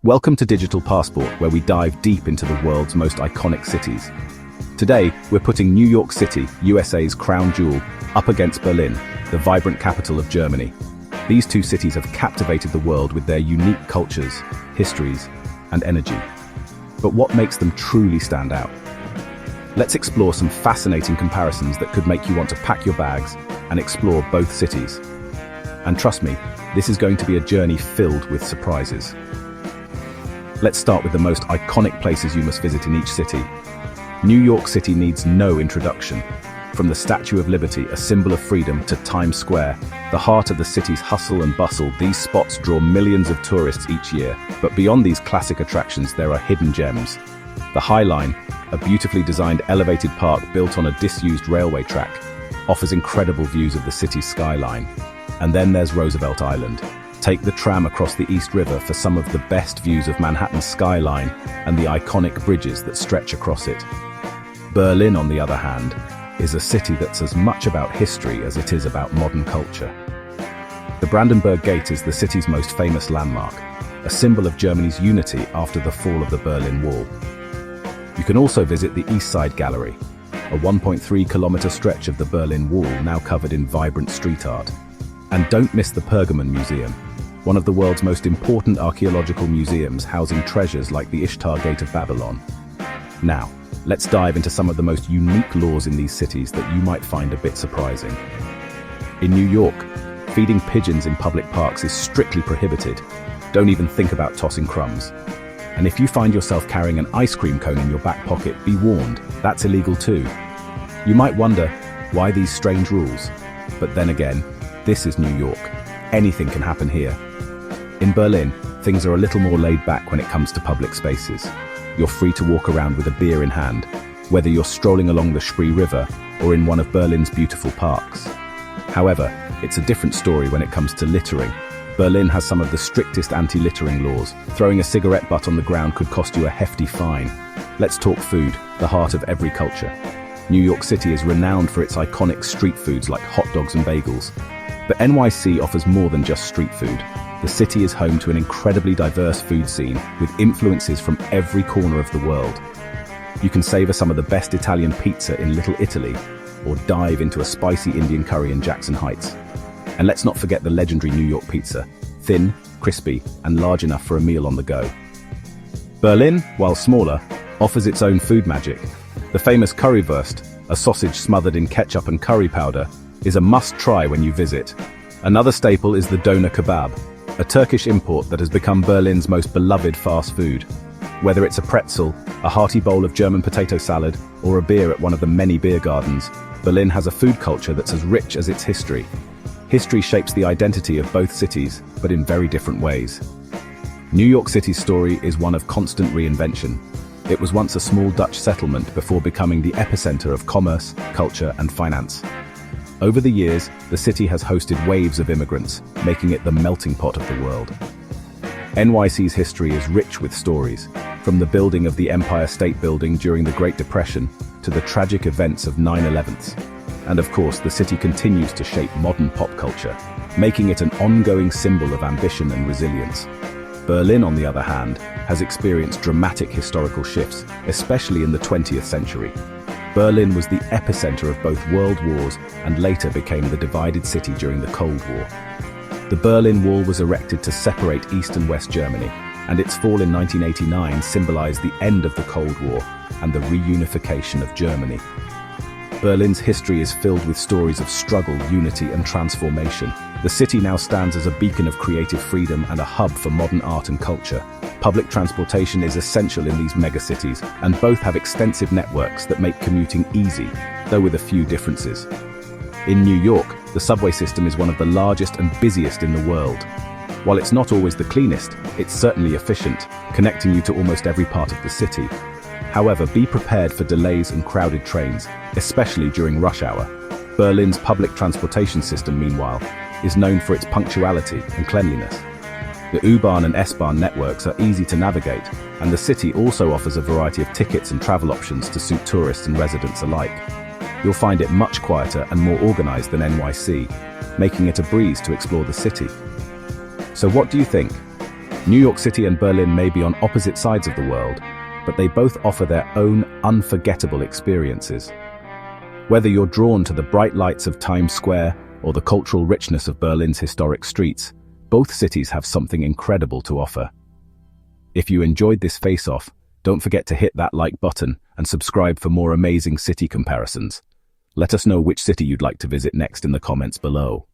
Welcome to Digital Passport, where we dive deep into the world's most iconic cities. Today, we're putting New York City, USA's crown jewel, up against Berlin, the vibrant capital of Germany. These two cities have captivated the world with their unique cultures, histories, and energy. But what makes them truly stand out? Let's explore some fascinating comparisons that could make you want to pack your bags and explore both cities. And trust me, this is going to be a journey filled with surprises. Let's start with the most iconic places you must visit in each city. New York City needs no introduction. From the Statue of Liberty, a symbol of freedom, to Times Square, the heart of the city's hustle and bustle, these spots draw millions of tourists each year. But beyond these classic attractions, there are hidden gems. The High Line, a beautifully designed elevated park built on a disused railway track, offers incredible views of the city's skyline. And then there's Roosevelt Island. Take the tram across the East River for some of the best views of Manhattan's skyline and the iconic bridges that stretch across it. Berlin, on the other hand, is a city that's as much about history as it is about modern culture. The Brandenburg Gate is the city's most famous landmark, a symbol of Germany's unity after the fall of the Berlin Wall. You can also visit the East Side Gallery, a 1.3-kilometer stretch of the Berlin Wall now covered in vibrant street art. And don't miss the Pergamon Museum, one of the world's most important archaeological museums housing treasures like the Ishtar Gate of Babylon. Now, let's dive into some of the most unique laws in these cities that you might find a bit surprising. In New York, feeding pigeons in public parks is strictly prohibited. Don't even think about tossing crumbs. And if you find yourself carrying an ice cream cone in your back pocket, be warned, that's illegal too. You might wonder, why these strange rules? But then again, this is New York. Anything can happen here. In Berlin, things are a little more laid back when it comes to public spaces. You're free to walk around with a beer in hand, whether you're strolling along the Spree River or in one of Berlin's beautiful parks. However, it's a different story when it comes to littering. Berlin has some of the strictest anti-littering laws. Throwing a cigarette butt on the ground could cost you a hefty fine. Let's talk food, the heart of every culture. New York City is renowned for its iconic street foods like hot dogs and bagels. But NYC offers more than just street food. The city is home to an incredibly diverse food scene with influences from every corner of the world. You can savor some of the best Italian pizza in Little Italy, or dive into a spicy Indian curry in Jackson Heights. And let's not forget the legendary New York pizza, thin, crispy, and large enough for a meal on the go. Berlin, while smaller, offers its own food magic. The famous currywurst, a sausage smothered in ketchup and curry powder, is a must-try when you visit. Another staple is the doner kebab, a Turkish import that has become Berlin's most beloved fast food. Whether it's a pretzel, a hearty bowl of German potato salad, or a beer at one of the many beer gardens, Berlin has a food culture that's as rich as its history. History shapes the identity of both cities, but in very different ways. New York City's story is one of constant reinvention. It was once a small Dutch settlement before becoming the epicenter of commerce, culture, and finance. Over the years, the city has hosted waves of immigrants, making it the melting pot of the world. NYC's history is rich with stories, from the building of the Empire State Building during the Great Depression to the tragic events of 9/11. And of course, the city continues to shape modern pop culture, making it an ongoing symbol of ambition and resilience. Berlin, on the other hand, has experienced dramatic historical shifts, especially in the 20th century. Berlin was the epicenter of both world wars and later became the divided city during the Cold War. The Berlin Wall was erected to separate East and West Germany, and its fall in 1989 symbolized the end of the Cold War and the reunification of Germany. Berlin's history is filled with stories of struggle, unity, and transformation. The city now stands as a beacon of creative freedom and a hub for modern art and culture. Public transportation is essential in these megacities, and both have extensive networks that make commuting easy, though with a few differences. In New York, the subway system is one of the largest and busiest in the world. While it's not always the cleanest, it's certainly efficient, connecting you to almost every part of the city. However, be prepared for delays and crowded trains, especially during rush hour. Berlin's public transportation system, meanwhile, is known for its punctuality and cleanliness. The U-Bahn and S-Bahn networks are easy to navigate, and the city also offers a variety of tickets and travel options to suit tourists and residents alike. You'll find it much quieter and more organized than NYC, making it a breeze to explore the city. So what do you think? New York City and Berlin may be on opposite sides of the world, but they both offer their own unforgettable experiences. Whether you're drawn to the bright lights of Times Square or the cultural richness of Berlin's historic streets, both cities have something incredible to offer. If you enjoyed this face-off, don't forget to hit that like button and subscribe for more amazing city comparisons. Let us know which city you'd like to visit next in the comments below.